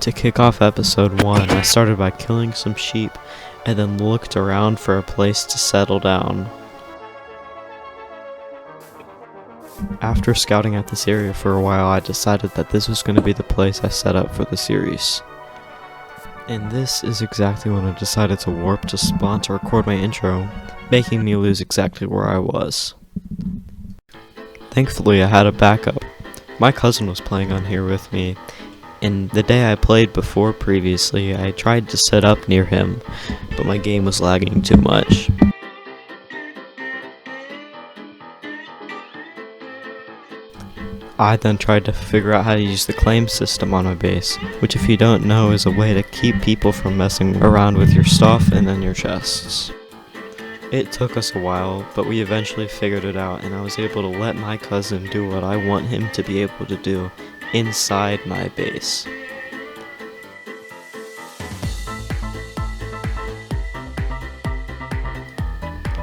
To kick off episode 1, I started by killing some sheep and then looked around for a place to settle down. After scouting out this area for a while, I decided that this was going to be the place I set up for the series. And this is exactly when I decided to warp to spawn to record my intro, making me lose exactly where I was. Thankfully, I had a backup. My cousin was playing on here with me, and the day I played before previously, I tried to set up near him, but my game was lagging too much. I then tried to figure out how to use the claim system on my base, which if you don't know is a way to keep people from messing around with your stuff and then your chests. It took us a while, but we eventually figured it out, and I was able to let my cousin do what I want him to be able to do inside my base.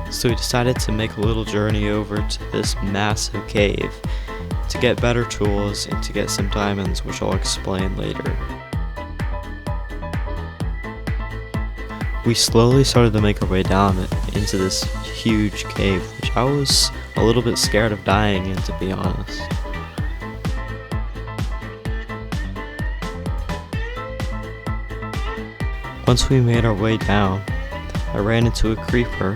So we decided to make a little journey over to this massive cave to get better tools and to get some diamonds, which I'll explain later. We slowly started to make our way down into this huge cave, which I was a little bit scared of dying in, to be honest. Once we made our way down, I ran into a creeper.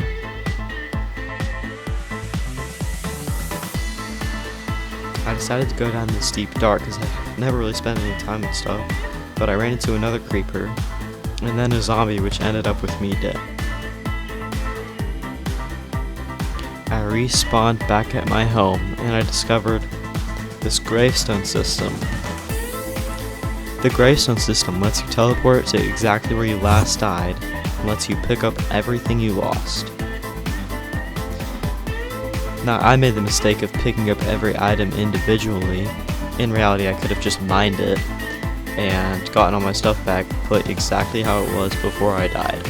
I decided to go down this deep dark because I've never really spent any time and stuff, but I ran into another creeper, and then a zombie, which ended up with me dead. I respawned back at my home, and I discovered this gravestone system. The gravestone system lets you teleport to exactly where you last died, and lets you pick up everything you lost. Now, I made the mistake of picking up every item individually. In reality, I could have just mined it and gotten all my stuff back, put exactly how it was before I died.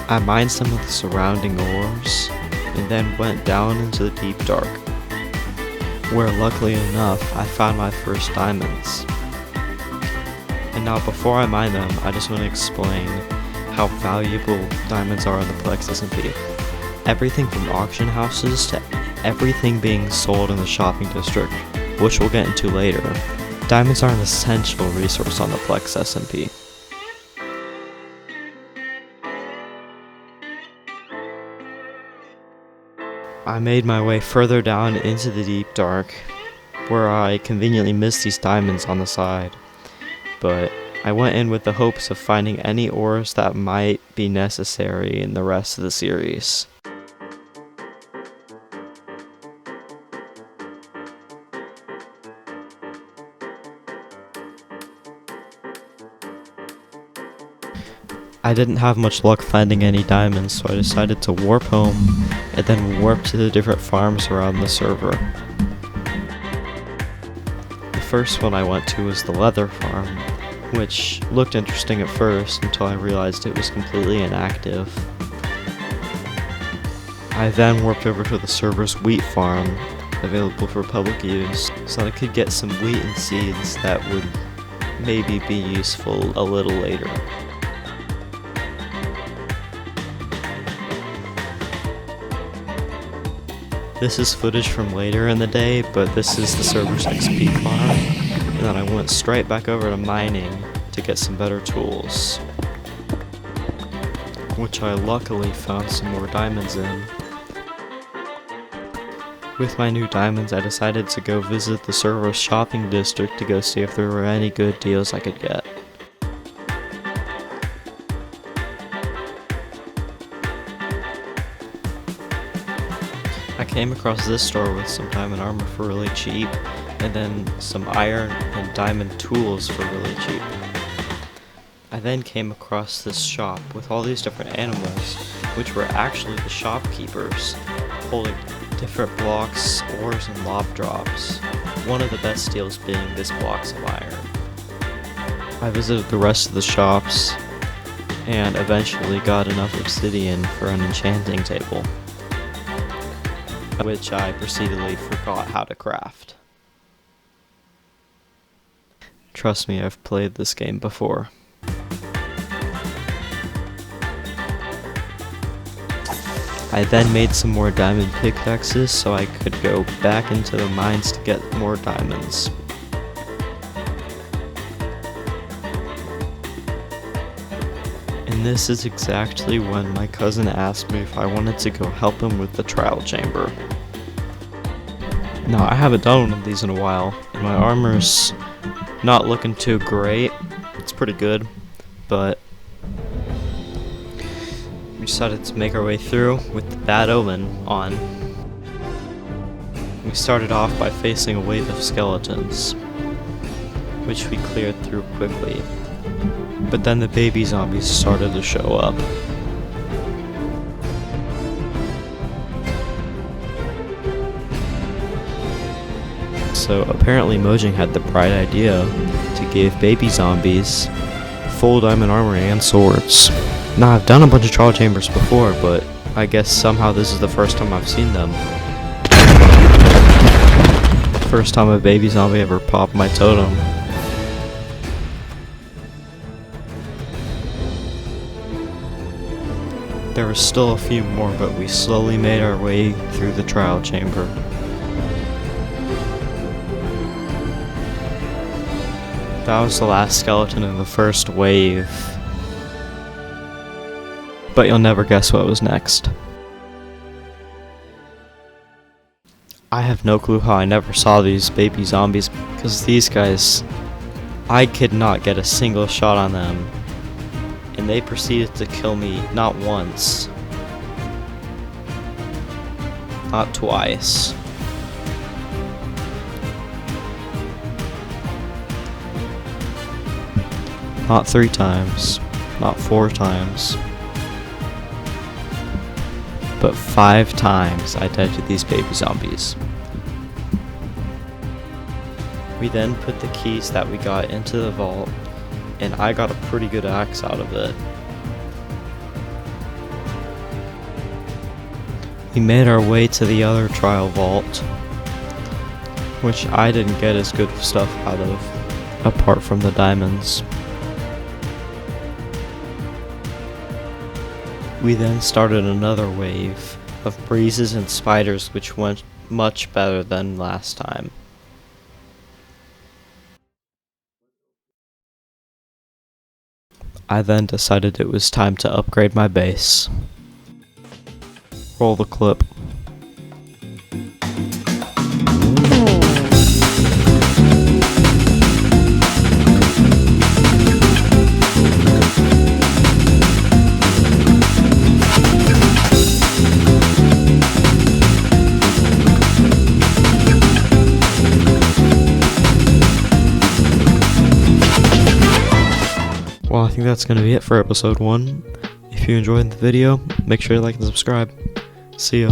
I mined some of the surrounding ores, and then went down into the deep dark, where luckily enough, I found my first diamonds. And now before I mine them, I just want to explain how valuable diamonds are in the Plex SMP. Everything from auction houses to everything being sold in the shopping district, which we'll get into later. Diamonds are an essential resource on the Plex SMP. I made my way further down into the deep dark, where I conveniently missed these diamonds on the side, but I went in with the hopes of finding any ores that might be necessary in the rest of the series. I didn't have much luck finding any diamonds, so I decided to warp home and then warp to the different farms around the server. The first one I went to was the leather farm, which looked interesting at first until I realized it was completely inactive. I then warped over to the server's wheat farm, available for public use, so that I could get some wheat and seeds that would maybe be useful a little later. This is footage from later in the day, but this is the server's XP farm, and then I went straight back over to mining to get some better tools, which I luckily found some more diamonds in. With my new diamonds, I decided to go visit the server's shopping district to go see if there were any good deals I could get. I came across this store with some diamond armor for really cheap, and then some iron and diamond tools for really cheap. I then came across this shop with all these different animals, which were actually the shopkeepers, holding different blocks, ores, and lob drops. One of the best deals being this blocks of iron. I visited the rest of the shops, and eventually got enough obsidian for an enchanting table, which I proceededly forgot how to craft. Trust me, I've played this game before. I then made some more diamond pickaxes so I could go back into the mines to get more diamonds. And this is exactly when my cousin asked me if I wanted to go help him with the trial chamber. Now, I haven't done one of these in a while, and my armor's not looking too great. It's pretty good, but we decided to make our way through with the bad omen on. We started off by facing a wave of skeletons, which we cleared through quickly. But then the baby zombies started to show up. So apparently Mojang had the bright idea to give baby zombies full diamond armor and swords. Now, I've done a bunch of trial chambers before, but I guess somehow this is the first time I've seen them. First time a baby zombie ever popped my totem. There were still a few more, but we slowly made our way through the trial chamber. That was the last skeleton in the first wave. But you'll never guess what was next. I have no clue how I never saw these baby zombies, because these guys, I could not get a single shot on them. And they proceeded to kill me not once, not twice. Not 3 times, not 4 times, but 5 times I died to these baby zombies. We then put the keys that we got into the vault, and I got a pretty good axe out of it. We made our way to the other trial vault, which I didn't get as good of stuff out of, apart from the diamonds. We then started another wave of breezes and spiders, which went much better than last time. I then decided it was time to upgrade my base. Roll the clip. Well, I think that's going to be it for episode 1. If you enjoyed the video, make sure to like and subscribe. See ya.